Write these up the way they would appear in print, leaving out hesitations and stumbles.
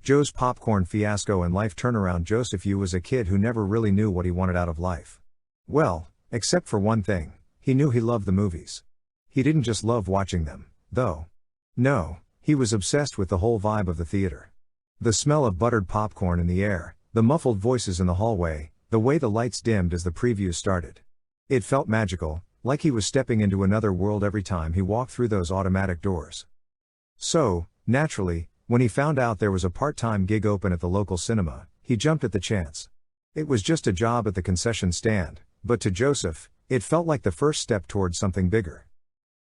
Joe's popcorn fiasco and life turnaround. Joseph was a kid who never really knew what he wanted out of life. Well, except for one thing, he knew he loved the movies. He didn't just love watching them, though. No, he was obsessed with the whole vibe of the theater. The smell of buttered popcorn in the air, the muffled voices in the hallway, the way the lights dimmed as the previews started. It felt magical, like he was stepping into another world every time he walked through those automatic doors. So, naturally, when he found out there was a part-time gig open at the local cinema, he jumped at the chance. It was just a job at the concession stand, but to Joseph, it felt like the first step towards something bigger.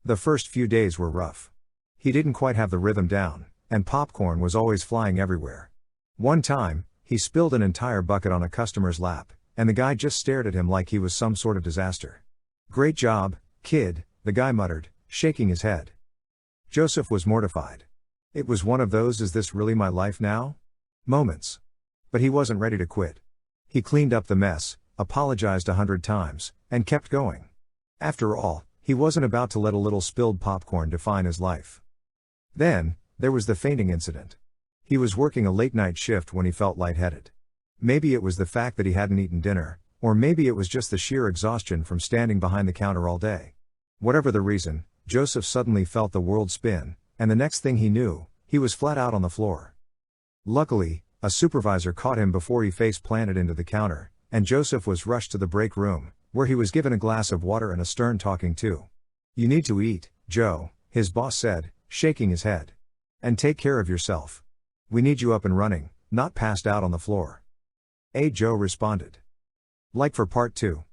The first few days were rough. He didn't quite have the rhythm down, and popcorn was always flying everywhere. One time, he spilled an entire bucket on a customer's lap, and the guy just stared at him like he was some sort of disaster. "Great job, kid," the guy muttered, shaking his head. Joseph was mortified. It was one of those "is this really my life now?" moments. But he wasn't ready to quit. He cleaned up the mess, apologized 100 times, and kept going. After all, he wasn't about to let a little spilled popcorn define his life. Then, there was the fainting incident. He was working a late-night shift when he felt lightheaded. Maybe it was the fact that he hadn't eaten dinner, or maybe it was just the sheer exhaustion from standing behind the counter all day. Whatever the reason, Joseph suddenly felt the world spin, and the next thing he knew, he was flat out on the floor. Luckily, a supervisor caught him before he face-planted into the counter, and Joseph was rushed to the break room, where he was given a glass of water and a stern talking to. "You need to eat, Joe," his boss said, shaking his head. "And take care of yourself. We need you up and running, not passed out on the floor." Joe responded. Like for part 2.